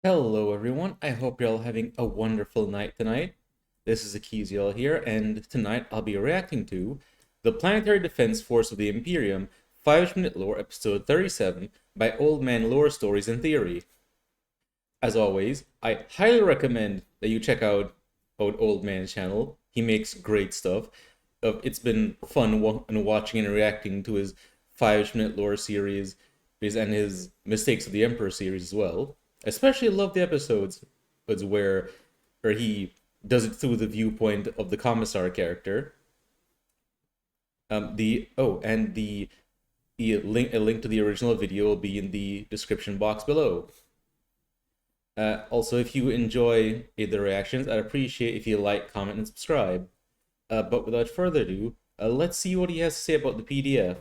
Hello everyone, I hope you're all having a wonderful night tonight. This is Akiziel here, and tonight I'll be reacting to the Planetary Defense Force of the Imperium 5-minute lore episode 37 by Old Man Lore Stories and Theory. As always, I highly recommend that you check out Old Man's channel. He makes great stuff. It's been fun watching and reacting to his 5-minute lore series and his Mistakes of the Emperor series as well. Especially love the episodes where he does it through the viewpoint of the commissar character. A link to the original video will be in the description box below. Also, if you enjoy the reactions, I'd appreciate if you like, comment, and subscribe. But without further ado, let's see what he has to say about the PDF.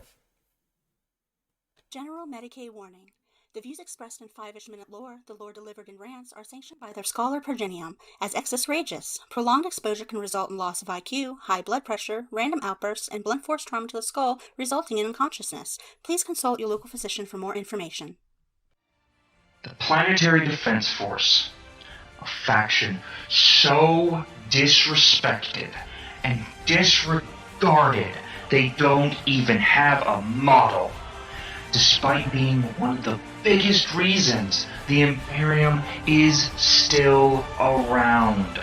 General Medicaid warning. The views expressed in 5-minute lore, the lore delivered in rants, are sanctioned by their scholar Progenium as excess rageous. Prolonged exposure can result in loss of IQ, high blood pressure, random outbursts, and blunt force trauma to the skull, resulting in unconsciousness. Please consult your local physician for more information. The Planetary Defense Force, a faction so disrespected and disregarded they don't even have a model. Despite being one of the biggest reasons the Imperium is still around.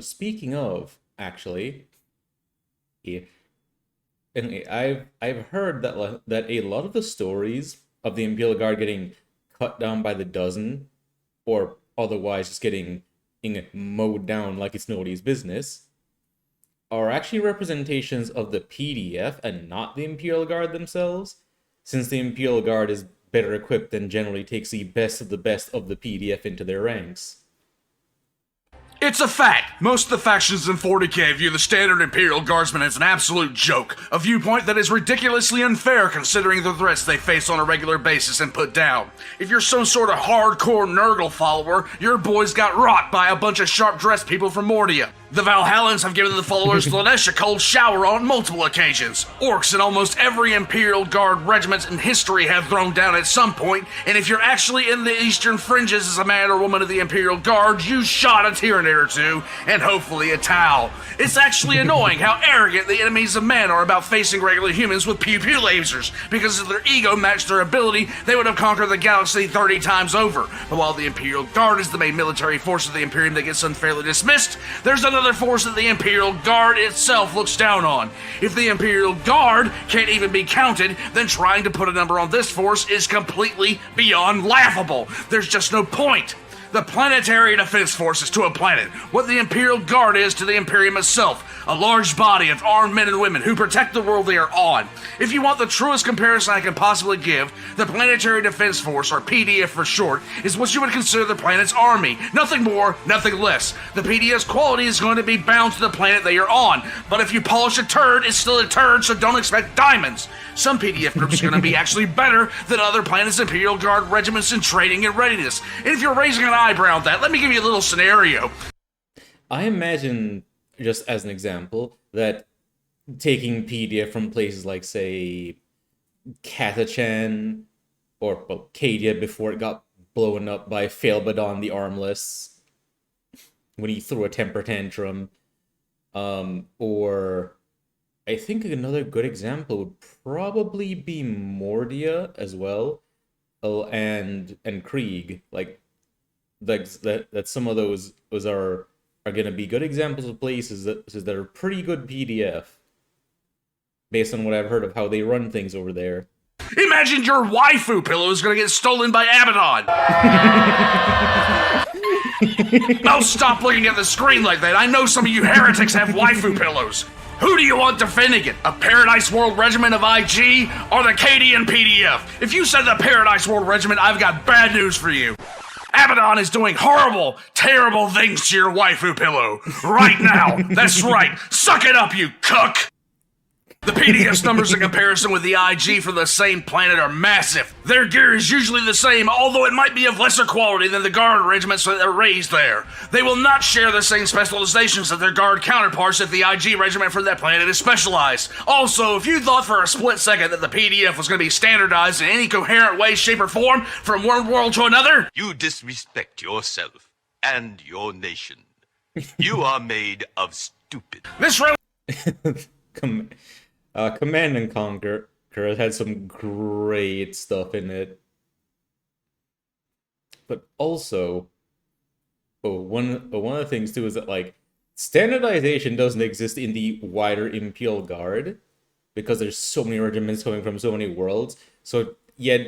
Speaking of, actually, I've heard that a lot of the stories of the Imperial Guard getting cut down by the dozen, or otherwise just getting mowed down like it's nobody's business, are actually representations of the PDF and not the Imperial Guard themselves, since the Imperial Guard is better equipped and generally takes the best of the PDF into their ranks. It's a fact! Most of the factions in 40k view the standard Imperial Guardsman as an absolute joke, a viewpoint that is ridiculously unfair considering the threats they face on a regular basis and put down. If you're some sort of hardcore Nurgle follower, your boys got rocked by a bunch of sharp-dressed people from Mordia. The Valhallans have given the followers of Slanesh a cold shower on multiple occasions. Orcs in almost every Imperial Guard regiment in history have thrown down at some point, and if you're actually in the eastern fringes as a man or woman of the Imperial Guard, you shot a Tyranid or two, and hopefully a Tau. It's actually annoying how arrogant the enemies of man are about facing regular humans with pew-pew lasers, because if their ego matched their ability, they would have conquered the galaxy 30 times over. But while the Imperial Guard is the main military force of the Imperium that gets unfairly dismissed, there's another force that the Imperial Guard itself looks down on. If the Imperial Guard can't even be counted, then trying to put a number on this force is completely beyond laughable. There's just no point. The Planetary Defense Force is to a planet what the Imperial Guard is to the Imperium itself, a large body of armed men and women who protect the world they are on. If you want the truest comparison I can possibly give, the Planetary Defense Force, or PDF for short, is what you would consider the planet's army. Nothing more, nothing less. The PDF's quality is going to be bound to the planet they are on, but if you polish a turd, it's still a turd, so don't expect diamonds. Some PDF groups are going to be actually better than other planets' Imperial Guard regiments in training and readiness. And if you're raising an eyebrow at that, let me give you a little scenario. I imagine, just as an example, that taking PDF from places like, say, Catachan, or Cadia before it got blown up by Failbadon the Armless, when he threw a temper tantrum, or I think another good example would probably be Mordia as well, and Krieg, that some of those are going to be good examples of places that are pretty good PDF, based on what I've heard of how they run things over there. Imagine your waifu pillow is going to get stolen by Abaddon! Now stop looking at the screen like that. I know some of you heretics have waifu pillows. Who do you want defending it? A Paradise World Regiment of IG or the Cadian PDF? If you said the Paradise World Regiment, I've got bad news for you. Abaddon is doing horrible, terrible things to your waifu pillow right now. That's right. Suck it up, you cuck. The PDF's numbers in comparison with the IG for the same planet are massive. Their gear is usually the same, although it might be of lesser quality than the Guard regiments that are raised there. They will not share the same specializations that their Guard counterparts if the IG regiment for that planet is specialized. Also, if you thought for a split second that the PDF was going to be standardized in any coherent way, shape, or form from one world to another, You disrespect yourself and your nation. You are made of stupid. this Command and Conquer had some great stuff in it. But also, one of the things too is that, like, standardization doesn't exist in the wider Imperial Guard because there's so many regiments coming from so many worlds. So yeah,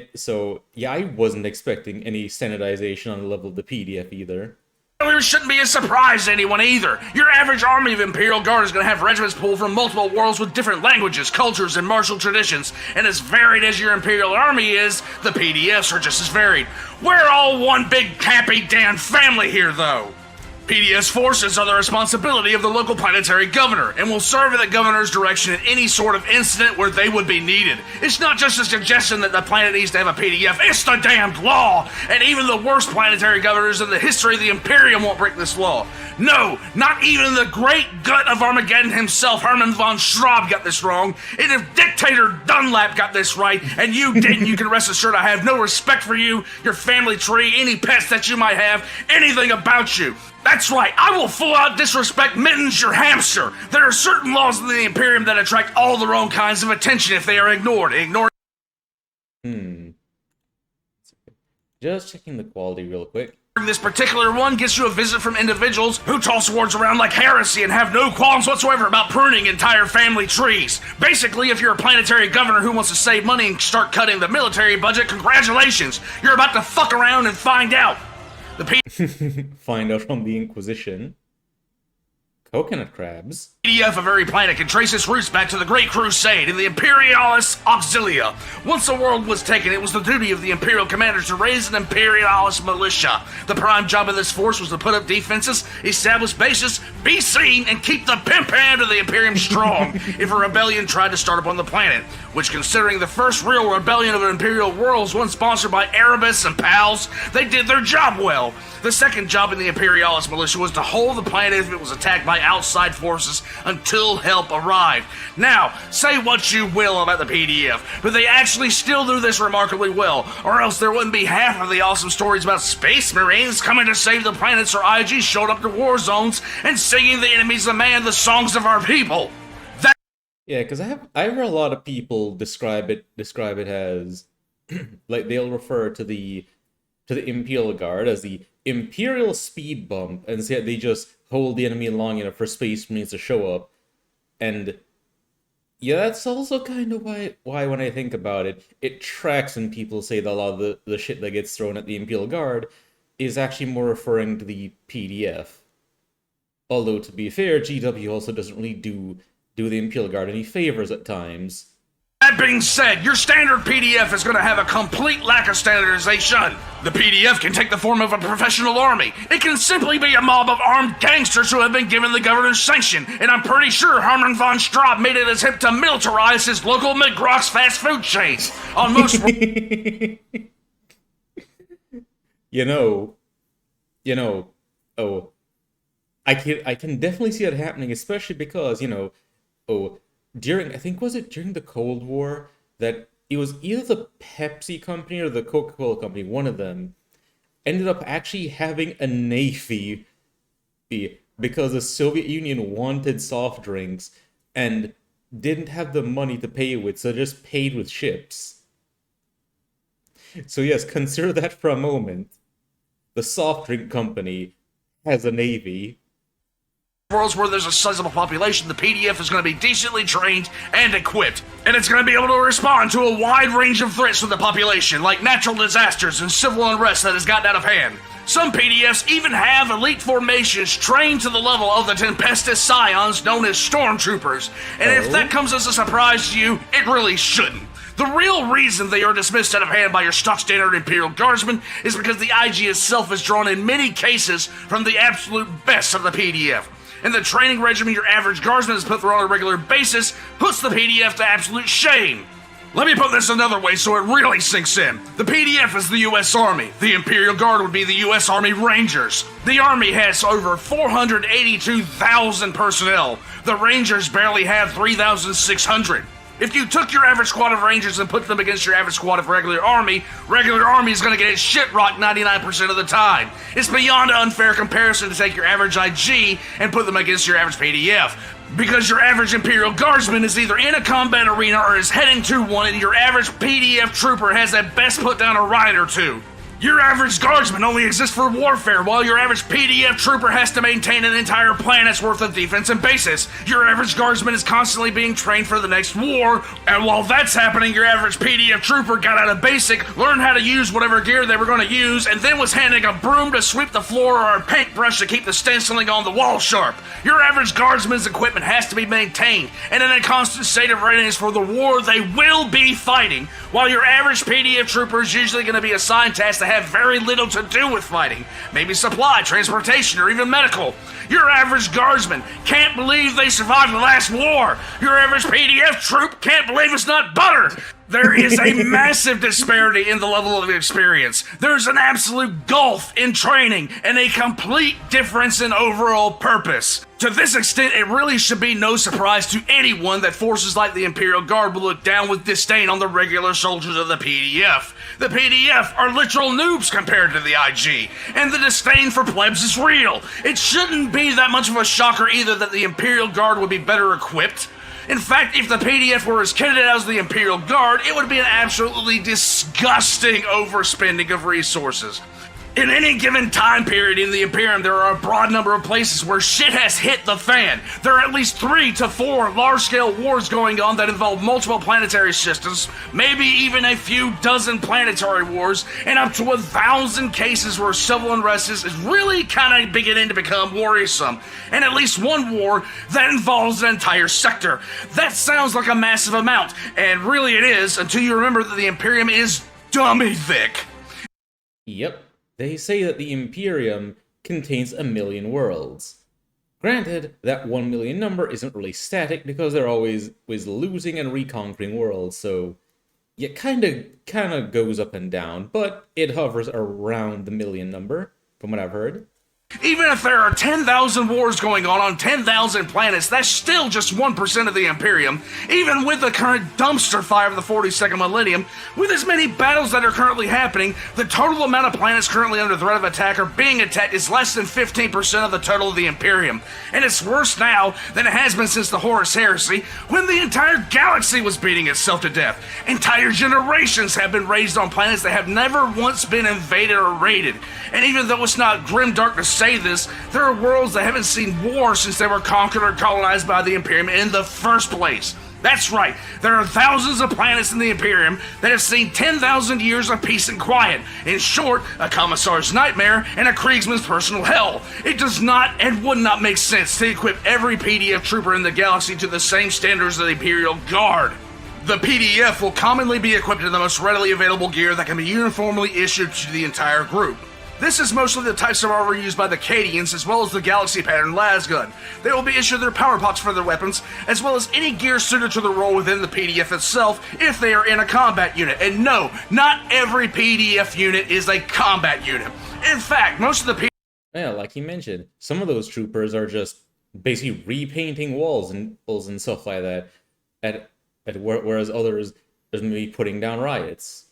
I wasn't expecting any standardization on the level of the PDF either. It shouldn't be a surprise to anyone either. Your average army of Imperial Guard is going to have regiments pulled from multiple worlds with different languages, cultures, and martial traditions. And as varied as your Imperial army is, the PDFs are just as varied. We're all one big happy damn family here, though. PDS forces are the responsibility of the local planetary governor and will serve at the governor's direction in any sort of incident where they would be needed. It's not just a suggestion that the planet needs to have a PDF, it's the damned law! And even the worst planetary governors in the history of the Imperium won't break this law. No, not even the great gut of Armageddon himself, Hermann von Schraub, got this wrong. And if Dictator Dunlap got this right, and you didn't, you can rest assured I have no respect for you, your family tree, any pets that you might have, anything about you. That's right, I will full out disrespect Mittens, your hamster. There are certain laws in the Imperium that attract all the wrong kinds of attention if they are ignored. Just checking the quality real quick. This particular one gets you a visit from individuals who toss words around like heresy and have no qualms whatsoever about pruning entire family trees. Basically, if you're a planetary governor who wants to save money and start cutting the military budget, congratulations, you're about to fuck around and find out. Find out from the Inquisition. Coconut crabs. PDF of every planet can trace its roots back to the Great Crusade and the Imperialis Auxilia. Once the world was taken, it was the duty of the Imperial commanders to raise an Imperialis militia. The prime job of this force was to put up defenses, establish bases, be seen, and keep the pimp hand of the Imperium strong if a rebellion tried to start upon the planet, which, considering the first real rebellion of an Imperial world was one sponsored by Erebus and pals, they did their job well. The second job in the Imperialis militia was to hold the planet if it was attacked by outside forces until help arrived. Now, say what you will about the PDF, but they actually still do this remarkably well, or else there wouldn't be half of the awesome stories about space marines coming to save the planets or IG showed up to war zones and singing the enemy's demand the songs of our people. Yeah, because I heard a lot of people describe it as like they'll refer to the Imperial Guard as the Imperial speed bump, and say they just hold the enemy long enough for space marines to show up. And yeah, that's also kind of why when I think about it, it tracks when people say that a lot of the shit that gets thrown at the Imperial Guard is actually more referring to the PDF. Although, to be fair, GW also doesn't really do the Imperial Guard any favors at times. That being said, your standard PDF is going to have a complete lack of standardization. The PDF can take the form of a professional army. It can simply be a mob of armed gangsters who have been given the governor's sanction, and I'm pretty sure Hermann von Straub made an attempt to militarize his local McGrock's fast food chains. On most I can definitely see that happening, especially because, during the Cold War, that it was either the Pepsi company or the Coca-Cola company, one of them, ended up actually having a navy because the Soviet Union wanted soft drinks and didn't have the money to pay with, so just paid with ships. So yes, consider that for a moment. The soft drink company has a navy. Worlds where there's a sizable population, the PDF is going to be decently trained and equipped, and it's going to be able to respond to a wide range of threats from the population, like natural disasters and civil unrest that has gotten out of hand. Some PDFs even have elite formations trained to the level of the Tempestus Scions known as Stormtroopers, and if that comes as a surprise to you, it really shouldn't. The real reason they are dismissed out of hand by your stock standard Imperial Guardsmen is because the IG itself is drawn in many cases from the absolute best of the PDF. And the training regimen your average guardsman is put through on a regular basis puts the PDF to absolute shame. Let me put this another way so it really sinks in. The PDF is the U.S. Army. The Imperial Guard would be the U.S. Army Rangers. The Army has over 482,000 personnel. The Rangers barely have 3,600. If you took your average squad of Rangers and put them against your average squad of regular Army is gonna get its shit rocked 99% of the time. It's beyond an unfair comparison to take your average IG and put them against your average PDF. Because your average Imperial Guardsman is either in a combat arena or is heading to one, and your average PDF trooper has at best put down a riot or two. Your average guardsman only exists for warfare, while your average PDF trooper has to maintain an entire planet's worth of defense and bases. Your average guardsman is constantly being trained for the next war, and while that's happening, your average PDF trooper got out of basic, learned how to use whatever gear they were going to use, and then was handing a broom to sweep the floor or a paintbrush to keep the stenciling on the wall sharp. Your average guardsman's equipment has to be maintained, and in a constant state of readiness for the war they will be fighting, while your average PDF trooper is usually going to be assigned tasks that have very little to do with fighting. Maybe supply, transportation, or even medical. Your average guardsman can't believe they survived the last war. Your average PDF troop can't believe it's not butter. There is a massive disparity in the level of experience. There's an absolute gulf in training and a complete difference in overall purpose. To this extent, it really should be no surprise to anyone that forces like the Imperial Guard will look down with disdain on the regular soldiers of the PDF. The PDF are literal noobs compared to the IG, and the disdain for plebs is real. It shouldn't be that much of a shocker either that the Imperial Guard would be better equipped. In fact, if the PDF were as kitted out as the Imperial Guard, it would be an absolutely disgusting overspending of resources. In any given time period in the Imperium, there are a broad number of places where shit has hit the fan. There are at least 3 to 4 large-scale wars going on that involve multiple planetary systems, maybe even a few dozen planetary wars, and up to 1,000 cases where civil unrest is really kind of beginning to become worrisome, and at least one war that involves an entire sector. That sounds like a massive amount, and really it is, until you remember that the Imperium is dummy thick. Yep. They say that the Imperium contains 1 million worlds. Granted, that 1 million number isn't really static because they're always losing and reconquering worlds, so it kind of goes up and down, but it hovers around the million number, from what I've heard. Even if there are 10,000 wars going on 10,000 planets, that's still just 1% of the Imperium. Even with the current dumpster fire of the 42nd millennium, with as many battles that are currently happening, the total amount of planets currently under threat of attack or being attacked is less than 15% of the total of the Imperium. And it's worse now than it has been since the Horus Heresy, when the entire galaxy was beating itself to death. Entire generations have been raised on planets that have never once been invaded or raided. And even though it's not grimdark to say this, there are worlds that haven't seen war since they were conquered or colonized by the Imperium in the first place. That's right, there are thousands of planets in the Imperium that have seen 10,000 years of peace and quiet. In short, a commissar's nightmare and a Kriegsman's personal hell. It does not and would not make sense to equip every PDF trooper in the galaxy to the same standards of the Imperial Guard. The PDF will commonly be equipped in the most readily available gear that can be uniformly issued to the entire group. This is mostly the types of armor used by the Cadians, as well as the Galaxy Pattern Lasgun. They will be issued their power pots for their weapons, as well as any gear suited to the role within the PDF itself, if they are in a combat unit. And no, not every PDF unit is a combat unit. In fact, most of the Yeah, like you mentioned, some of those troopers are just basically repainting walls and stuff like that, whereas others are maybe putting down riots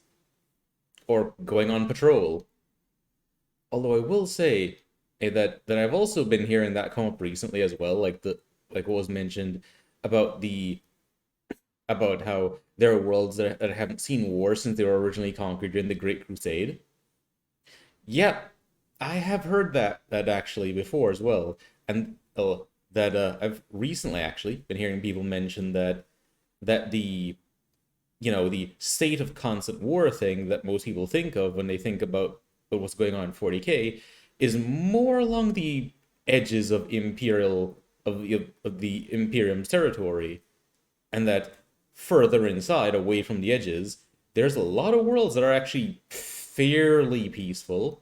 or going on patrol. Although I will say that I've also been hearing that come up recently as well, like what was mentioned about how there are worlds that haven't seen war since they were originally conquered during the Great Crusade. Yep, I have heard that actually before as well, and I've recently actually been hearing people mention that the state of constant war thing that most people think of when they think about what's going on in 40K is more along the edges of the Imperium's territory, and that further inside, away from the edges, there's a lot of worlds that are actually fairly peaceful.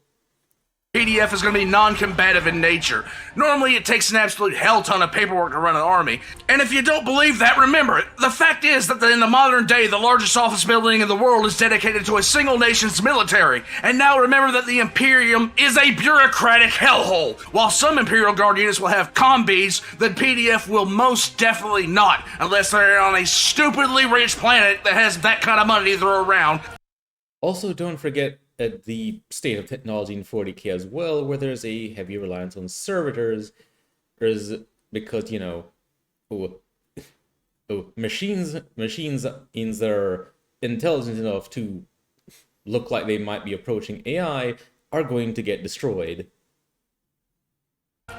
PDF is going to be non-combative in nature. Normally, it takes an absolute hell ton of paperwork to run an army. And if you don't believe that, remember it. The fact is that in the modern day, the largest office building in the world is dedicated to a single nation's military. And now remember that the Imperium is a bureaucratic hellhole. While some Imperial Guard units will have combis, the PDF will most definitely not, unless they're on a stupidly rich planet that has that kind of money to throw around. Also, don't forget the state of technology in 40k as well, where there's a heavy reliance on servitors, because, you know, machines in their intelligent enough to look like they might be approaching AI are going to get destroyed.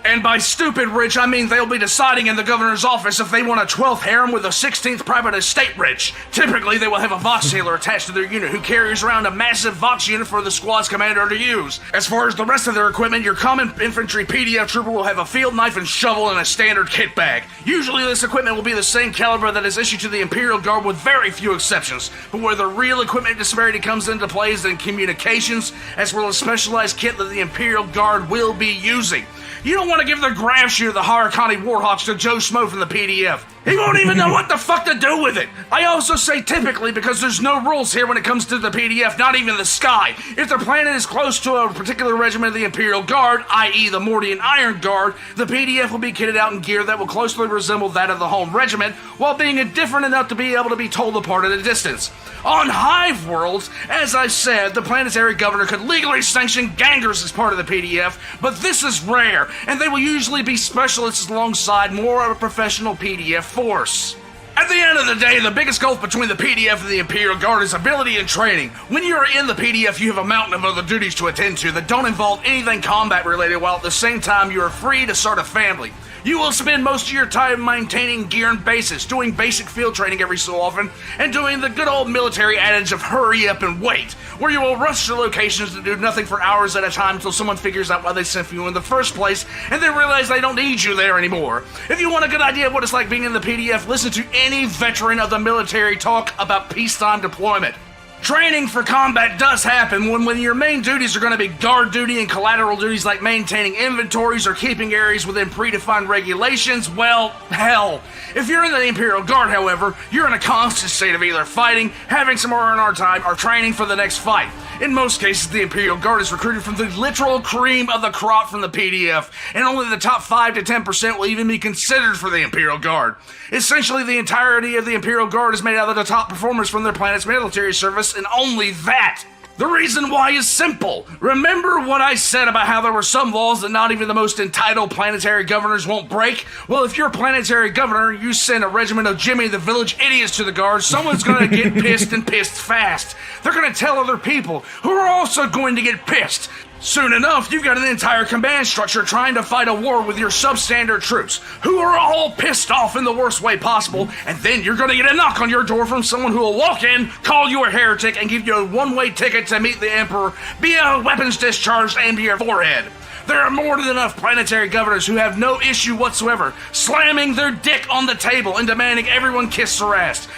And by stupid rich, I mean they'll be deciding in the governor's office if they want a 12th harem with a 16th private estate rich. Typically, they will have a Vox sailor attached to their unit who carries around a massive Vox unit for the squad's commander to use. As far as the rest of their equipment, your common infantry PDF trooper will have a field knife and shovel in a standard kit bag. Usually, this equipment will be the same caliber that is issued to the Imperial Guard with very few exceptions. But where the real equipment disparity comes into play is in communications, as well as specialized kit that the Imperial Guard will be using. You don't want to give the grab shooter the Harakani Warhawks to Joe Schmo from the PDF. He won't even know what the fuck to do with it. I also say typically because there's no rules here when it comes to the PDF, not even the sky. If the planet is close to a particular regiment of the Imperial Guard, i.e. the Mordian Iron Guard, the PDF will be kitted out in gear that will closely resemble that of the home regiment, while being different enough to be able to be told apart at a distance. On Hive Worlds, as I said, the Planetary Governor could legally sanction gangers as part of the PDF, but this is rare, and they will usually be specialists alongside more of a professional PDF force. At the end of the day, the biggest gulf between the PDF and the Imperial Guard is ability and training. When you are in the PDF, you have a mountain of other duties to attend to that don't involve anything combat related, while at the same time you are free to start a family. You will spend most of your time maintaining gear and bases, doing basic field training every so often, and doing the good old military adage of hurry up and wait, where you will rush to locations and do nothing for hours at a time until someone figures out why they sent for you in the first place, and then realize they don't need you there anymore. If you want a good idea of what it's like being in the PDF, listen to any veteran of the military talk about peacetime deployment. Training for combat does happen when your main duties are going to be guard duty and collateral duties like maintaining inventories or keeping areas within predefined regulations. Well, hell. If you're in the Imperial Guard, however, you're in a constant state of either fighting, having some R&R time, or training for the next fight. In most cases, the Imperial Guard is recruited from the literal cream of the crop from the PDF, and only the top 5 to 10% will even be considered for the Imperial Guard. Essentially, the entirety of the Imperial Guard is made out of the top performers from their planet's military service, and only that. The reason why is simple. Remember what I said about how there were some laws that not even the most entitled planetary governors won't break? Well, if you're a planetary governor, you send a regiment of Jimmy the Village Idiots to the Guard, someone's gonna get pissed and pissed fast. They're gonna tell other people, who are also going to get pissed. Soon enough, you've got an entire command structure trying to fight a war with your substandard troops, who are all pissed off in the worst way possible, and then you're gonna get a knock on your door from someone who will walk in, call you a heretic, and give you a one-way ticket to meet the Emperor via weapons discharged into your forehead. There are more than enough planetary governors who have no issue whatsoever slamming their dick on the table and demanding everyone kiss their ass.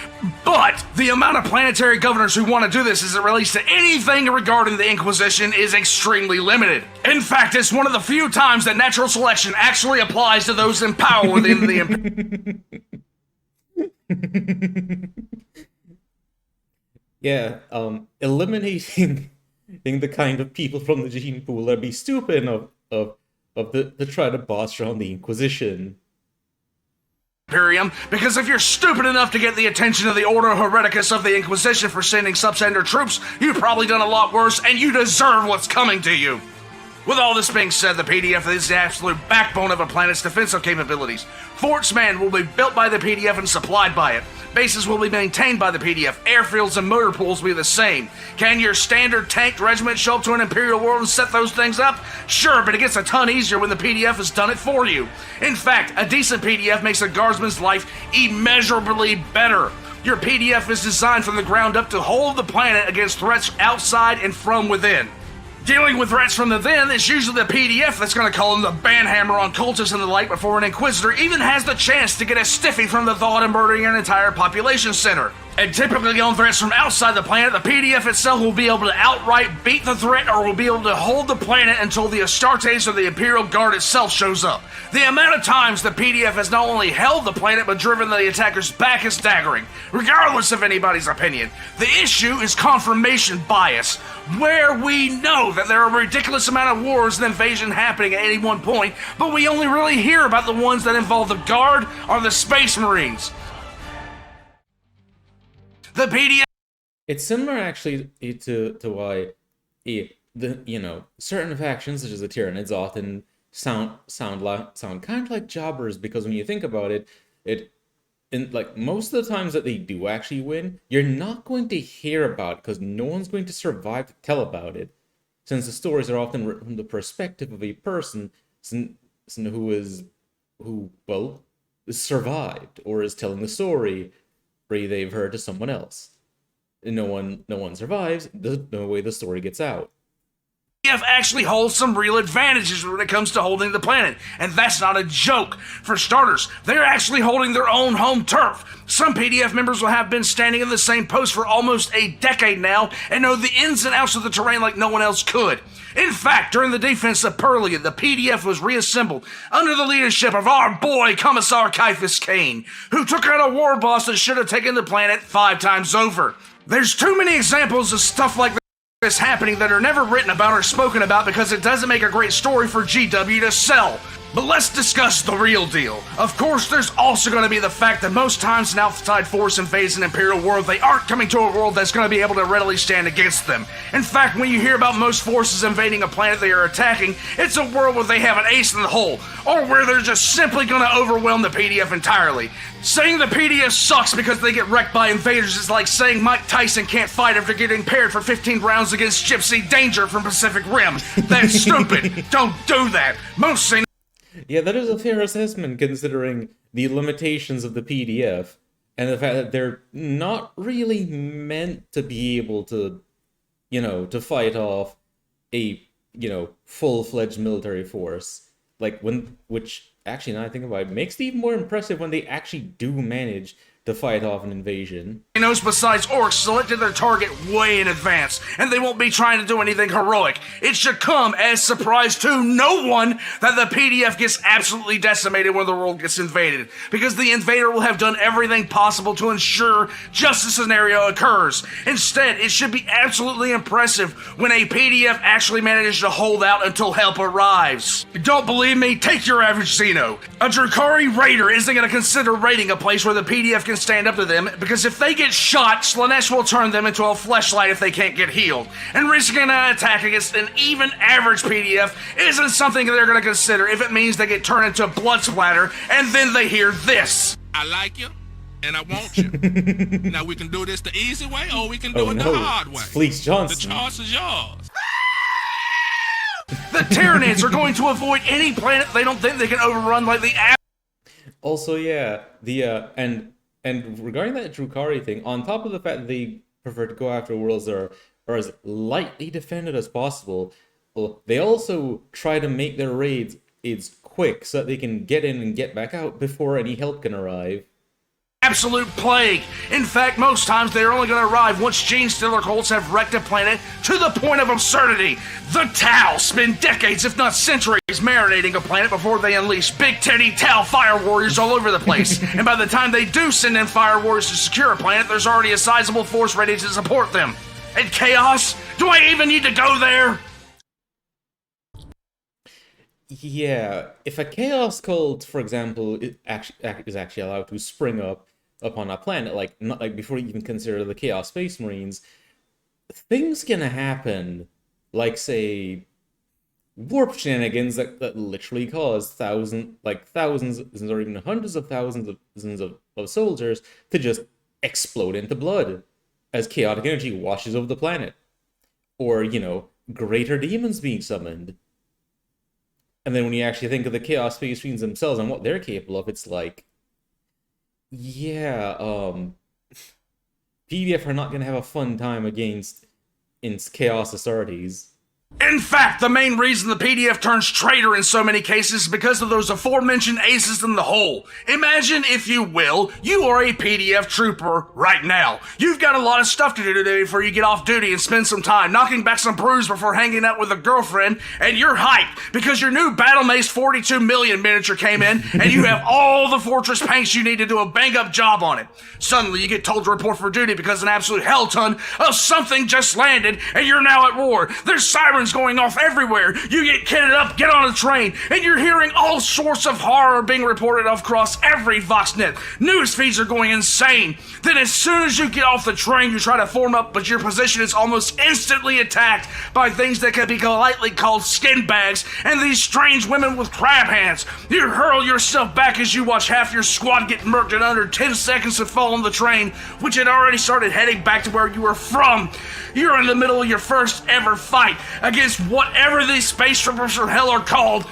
But the amount of planetary governors who want to do this as it relates to anything regarding the Inquisition is extremely limited. In fact, it's one of the few times that natural selection actually applies to those in power within the Yeah, eliminating the kind of people from the gene pool that'd be stupid enough to try to boss around the Inquisition. Imperium, because if you're stupid enough to get the attention of the Order Hereticus of the Inquisition for sending substandard troops, you've probably done a lot worse, and you deserve what's coming to you. With all this being said, the PDF is the absolute backbone of a planet's defensive capabilities. Forts manned will be built by the PDF and supplied by it. Bases will be maintained by the PDF. Airfields and motor pools will be the same. Can your standard tanked regiment show up to an Imperial world and set those things up? Sure, but it gets a ton easier when the PDF has done it for you. In fact, a decent PDF makes a guardsman's life immeasurably better. Your PDF is designed from the ground up to hold the planet against threats outside and from within. Dealing with threats from within, it's usually the PDF that's going to call in the banhammer on cultists and the like before an Inquisitor even has the chance to get a stiffy from the thought of murdering an entire population center. And typically on threats from outside the planet, the PDF itself will be able to outright beat the threat or will be able to hold the planet until the Astartes or the Imperial Guard itself shows up. The amount of times the PDF has not only held the planet but driven the attackers back is staggering, regardless of anybody's opinion. The issue is confirmation bias, where we know that there are a ridiculous amount of wars and invasion happening at any one point, but we only really hear about the ones that involve the Guard or the Space Marines. The PDF. It's similar actually to why certain factions such as the Tyranids often sound kind of like jobbers, because when you think about it like most of the times that they do actually win, you're not going to hear about it because no one's going to survive to tell about it, since the stories are often written from the perspective of a person who survived or is telling the story they've heard to someone else. And no one survives. There's no way the story gets out. PDF actually holds some real advantages when it comes to holding the planet, and that's not a joke. For starters, they're actually holding their own home turf. Some PDF members will have been standing in the same post for almost a decade now and know the ins and outs of the terrain like no one else could. In fact, during the defense of Perlia, the PDF was reassembled under the leadership of our boy Commissar Caiaphas Kane, who took out a war boss that should have taken the planet 5 times over. There's too many examples of stuff like this happening that are never written about or spoken about because it doesn't make a great story for GW to sell. But let's discuss the real deal. Of course, there's also going to be the fact that most times an outside force invades an Imperial world, they aren't coming to a world that's going to be able to readily stand against them. In fact, when you hear about most forces invading a planet they are attacking, it's a world where they have an ace in the hole, or where they're just simply going to overwhelm the PDF entirely. Saying the PDF sucks because they get wrecked by invaders is like saying Mike Tyson can't fight after getting paired for 15 rounds against Gypsy Danger from Pacific Rim. That's stupid. Don't do that. Most say Yeah, that is a fair assessment considering the limitations of the PDF and the fact that they're not really meant to be able to, to fight off a, full-fledged military force. Which actually, now I think about it, makes it even more impressive when they actually do manage to fight off an invasion. Knows besides orcs selected their target way in advance, and they won't be trying to do anything heroic. It should come as surprise to no one that the PDF gets absolutely decimated when the world gets invaded, because the invader will have done everything possible to ensure just the scenario occurs. Instead, it should be absolutely impressive when a PDF actually manages to hold out until help arrives. Don't believe me? Take your average Xeno. A Drukhari raider isn't going to consider raiding a place where the PDF can stand up to them, because if they get shot, Slanesh will turn them into a fleshlight if they can't get healed. And risking an attack against an even average PDF isn't something they're going to consider if it means they get turned into a blood splatter and then they hear this. I like you, and I want you. Now we can do this the easy way, or we can do it the hard way. Fleece Johnson. The choice is yours. The Tyranids are going to avoid any planet they don't think they can overrun like the Also, yeah, and regarding that Drukhari thing, on top of the fact that they prefer to go after worlds that are as lightly defended as possible, well, they also try to make their raids quick so that they can get in and get back out before any help can arrive. absolute plague. In fact, most times they're only going to arrive once Gene Stealer cults have wrecked a planet to the point of absurdity. The Tau spend decades, if not centuries, marinating a planet before they unleash big titty Tau fire warriors all over the place. And by the time they do send in fire warriors to secure a planet, there's already a sizable force ready to support them. And Chaos? Do I even need to go there? Yeah, if a chaos cult, for example, is actually allowed to spring up upon a planet, not before you even consider the Chaos Space Marines, things can happen, like say warp shenanigans that literally cause thousands or even hundreds of thousands of soldiers to just explode into blood as chaotic energy washes over the planet, or greater demons being summoned. And then when you actually think of the Chaos Space Marines themselves and what they're capable of, it's like, yeah, PDF are not going to have a fun time against Chaos Astartes. In fact, the main reason the PDF turns traitor in so many cases is because of those aforementioned aces in the hole. Imagine, if you will, you are a PDF trooper right now. You've got a lot of stuff to do today before you get off duty and spend some time knocking back some brews before hanging out with a girlfriend, and you're hyped because your new Battle Mace 42 million miniature came in and you have all the fortress paints you need to do a bang-up job on it. Suddenly, you get told to report for duty because an absolute hell ton of something just landed and you're now at war. There's sirens going off everywhere. You get kitted up, get on a train, and you're hearing all sorts of horror being reported across every Voxnet. News feeds are going insane. Then as soon as you get off the train, you try to form up, but your position is almost instantly attacked by things that can be politely called skin bags and these strange women with crab hands. You hurl yourself back as you watch half your squad get murked in under 10 seconds to fall on the train, which had already started heading back to where you were from. You're in the middle of your first ever fight against whatever these space troopers from hell are called.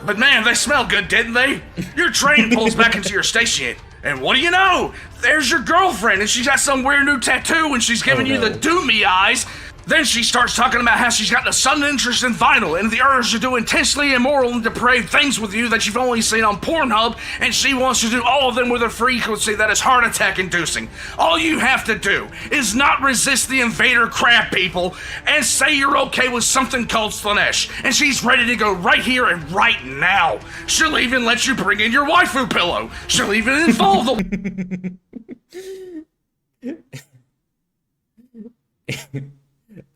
But man, they smell good, didn't they? Your train pulls back into your station, and what do you know? There's your girlfriend, and she's got some weird new tattoo, and she's giving you the doomy eyes. Then she starts talking about how she's got a sudden interest in vinyl and the urge to do intensely immoral and depraved things with you that you've only seen on Pornhub, and she wants to do all of them with a frequency that is heart attack inducing. All you have to do is not resist the invader crab people and say you're okay with something called Slanesh, and she's ready to go right here and right now. She'll even let you bring in your waifu pillow. She'll even involve the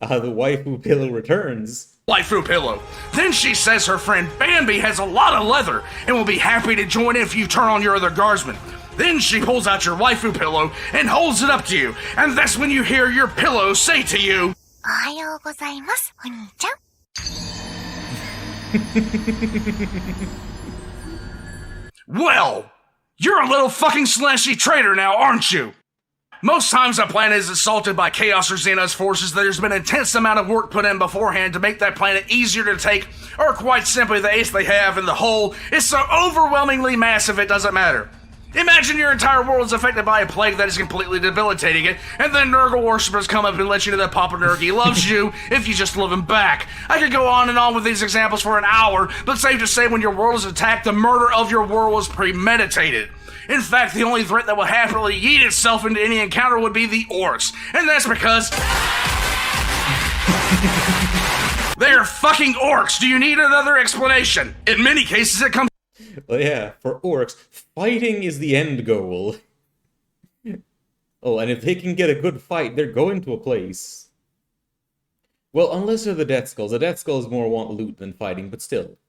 The waifu pillow returns. waifu pillow. Then she says her friend Bambi has a lot of leather and will be happy to join in if you turn on your other guardsmen. Then she pulls out your waifu pillow and holds it up to you, and that's when you hear your pillow say to you, "Ohayou gozaimasu, oni-chan." Well, you're a little fucking slashy traitor now, aren't you? Most times a planet is assaulted by Chaos or Xenos forces, there's been an intense amount of work put in beforehand to make that planet easier to take, or quite simply the ace they have in the hole is so overwhelmingly massive it doesn't matter. Imagine your entire world is affected by a plague that is completely debilitating it, and then Nurgle worshippers come up and let you know that Papa Nurgle loves you if you just love him back. I could go on and on with these examples for an hour, but safe to say when your world is attacked, the murder of your world is premeditated. In fact, the only threat that will happily yeet itself into any encounter would be the orcs. And that's because they are fucking orcs. Do you need another explanation? In many cases, it comes... Well, yeah, for orcs, fighting is the end goal. Oh, and if they can get a good fight, they're going to a place. Well, unless they're the Death Skulls. The Death Skulls more want loot than fighting, but still.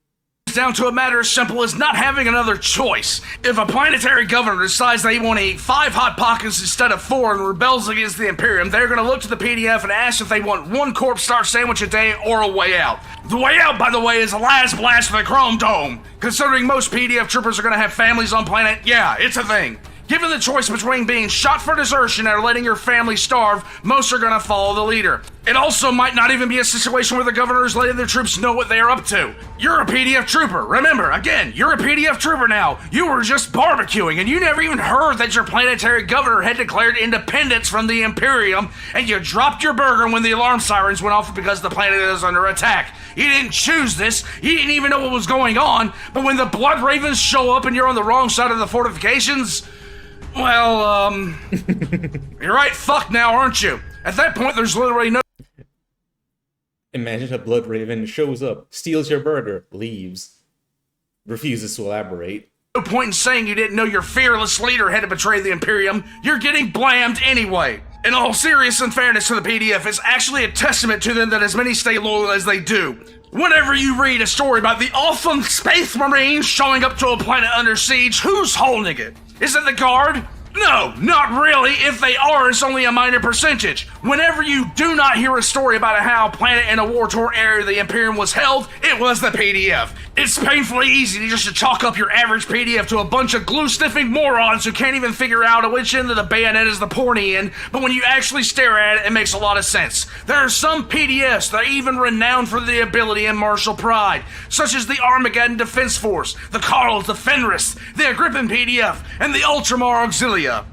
Down to a matter as simple as not having another choice. If a planetary governor decides they want to eat 5 Hot Pockets instead of 4 and rebels against the Imperium, they're going to look to the PDF and ask if they want 1 Corpse Star sandwich a day or a way out. The way out, by the way, is the last blast of the Chrome Dome. Considering most PDF troopers are going to have families on planet, yeah, it's a thing. Given the choice between being shot for desertion or letting your family starve, most are going to follow the leader. It also might not even be a situation where the governor is letting their troops know what they are up to. You're a PDF trooper. Remember, again, you're a PDF trooper now. You were just barbecuing, and you never even heard that your planetary governor had declared independence from the Imperium, and you dropped your burger when the alarm sirens went off because the planet is under attack. You didn't choose this. You didn't even know what was going on, but when the Blood Ravens show up and you're on the wrong side of the fortifications... Well, you're right fucked now, aren't you? At that point, there's literally no... Imagine a Blood Raven shows up, steals your burger, leaves, refuses to elaborate. No point in saying you didn't know your fearless leader had to betray the Imperium. You're getting blamed anyway. In all serious unfairness to the PDF, it's actually a testament to them that as many stay loyal as they do. Whenever you read a story about the awesome Space Marines showing up to a planet under siege, who's holding it? Is it the Guard? No, not really. If they are, it's only a minor percentage. Whenever you do not hear a story about how a planet in a war-torn area the Imperium was held, it was the PDF. It's painfully easy just to chalk up your average PDF to a bunch of glue-sniffing morons who can't even figure out at which end of the bayonet is the pointy end, but when you actually stare at it, it makes a lot of sense. There are some PDFs that are even renowned for the ability and martial pride, such as the Armageddon Defense Force, the Karls, the Fenris, the Agrippin PDF, and the Ultramar Auxilia.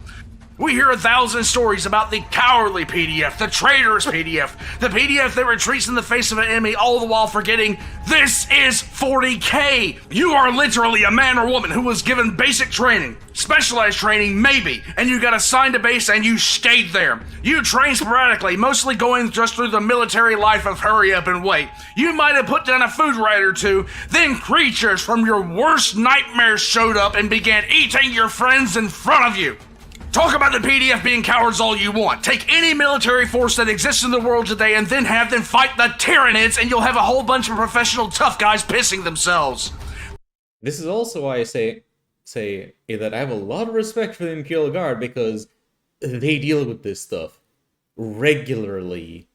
We hear 1,000 stories about the cowardly PDF, the traitorous PDF, the PDF that retreats in the face of an enemy, all the while forgetting this is 40K. You are literally a man or woman who was given basic training, specialized training maybe, and you got assigned a base and you stayed there. You trained sporadically, mostly going just through the military life of hurry up and wait. You might have put down a food ride or two, then creatures from your worst nightmares showed up and began eating your friends in front of you. Talk about the PDF being cowards all you want. Take any military force that exists in the world today and then have them fight the Tyranids, and you'll have a whole bunch of professional tough guys pissing themselves. This is also why I say that I have a lot of respect for the Imperial Guard, because they deal with this stuff regularly.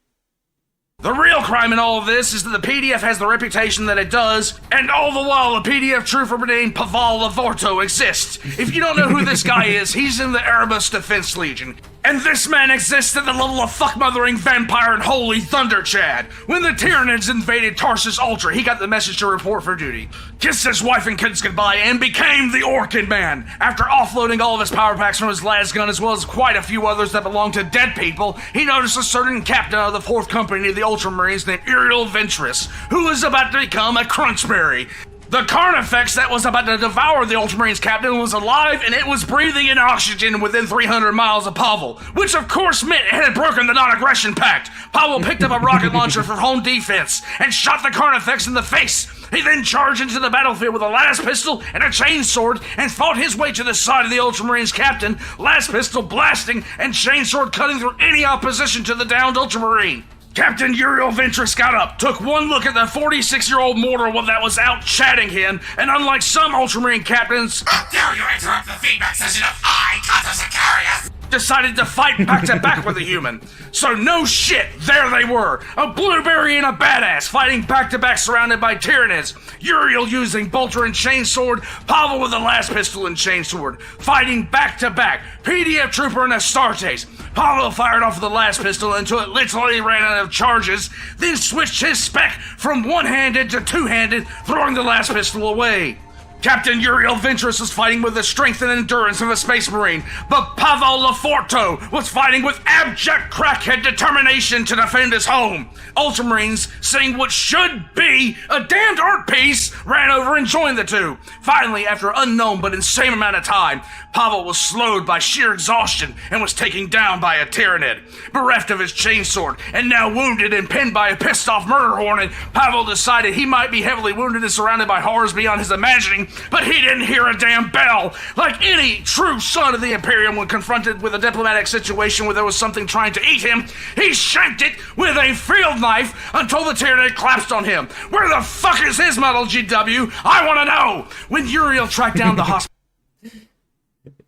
The real crime in all of this is that the PDF has the reputation that it does, and all the while a PDF trooper named Paval Lavorto exists. If you don't know who this guy is, he's in the Erebus Defense Legion. And this man exists at the level of fuck-mothering vampire and holy thunder Chad. When the Tyranids invaded Tarsus Ultra, he got the message to report for duty, kissed his wife and kids goodbye, and became the Orchid Man. After offloading all of his power packs from his lasgun, as well as quite a few others that belonged to dead people, he noticed a certain captain of the 4th Company of the Ultramarines named Imperial Ventress, who was about to become a Crunchberry. The Carnifex that was about to devour the Ultramarines captain was alive, and it was breathing in oxygen within 300 miles of Pavel, which of course meant it had broken the non-aggression pact. Pavel picked up a rocket launcher for home defense and shot the Carnifex in the face. He then charged into the battlefield with a las pistol and a chainsword and fought his way to the side of the Ultramarines captain, las pistol blasting and chainsword cutting through any opposition to the downed Ultramarine. Captain Uriel Ventress got up, took one look at the 46-year-old mortal that was out chatting him, and unlike some Ultramarine captains, how dare you interrupt the feedback session of I, Kata Zacharias! Decided to fight back-to-back with a human. So no shit, there they were. A blueberry and a badass fighting back-to-back surrounded by Tyranids. Uriel using bolter and chainsword, Pavel with a las pistol and chainsword. Fighting back-to-back, PDF trooper and Astartes. Pavel fired off the las pistol until it literally ran out of charges, then switched his spec from one-handed to two-handed, throwing the las pistol away. Captain Uriel Ventress was fighting with the strength and endurance of a space marine, but Pavel Laforto was fighting with abject crackhead determination to defend his home. Ultramarines, seeing what should be a damned art piece, ran over and joined the two. Finally, after an unknown but insane amount of time, Pavel was slowed by sheer exhaustion and was taken down by a Tyranid. Bereft of his chainsword and now wounded and pinned by a pissed-off murder hornet, Pavel decided he might be heavily wounded and surrounded by horrors beyond his imagining, but he didn't hear a damn bell. Like any true son of the Imperium, when confronted with a diplomatic situation where there was something trying to eat him, he shanked it with a field knife until the Tyranid collapsed on him. Where the fuck is his medal, GW? I want to know! When Uriel tracked down the hospital...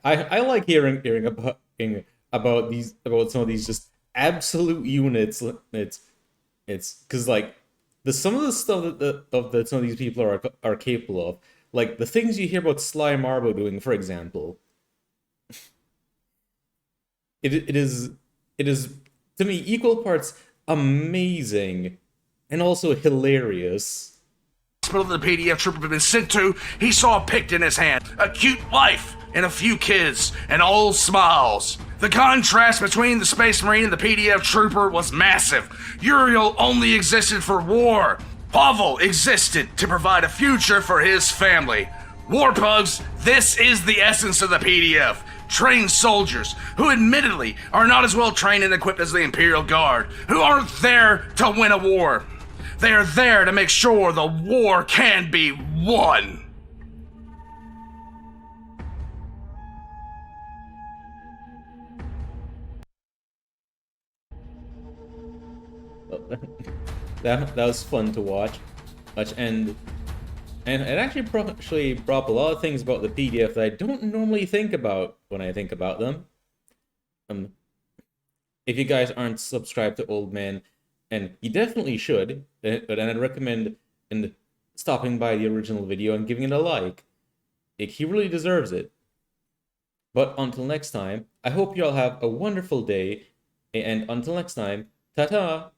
I like hearing about some of these just absolute units. It's because like some of the stuff that some of these people are capable of, like the things you hear about Sly Marbo doing, for example. It is to me equal parts amazing and also hilarious. That the PDF trooper had been sent to, he saw a pict in his hand, a cute wife, and a few kids, and all smiles. The contrast between the Space Marine and the PDF trooper was massive. Uriel only existed for war. Pavel existed to provide a future for his family. Warpugs, this is the essence of the PDF. Trained soldiers, who admittedly are not as well trained and equipped as the Imperial Guard, who aren't there to win a war. They are there to make sure the war can be won. That was fun to watch, and it actually brought up a lot of things about the PDF that I don't normally think about when I think about them. If you guys aren't subscribed to Old Man, and you definitely should, but I'd recommend stopping by the original video and giving it a like. He really deserves it. But until next time, I hope you all have a wonderful day, and until next time, ta-ta!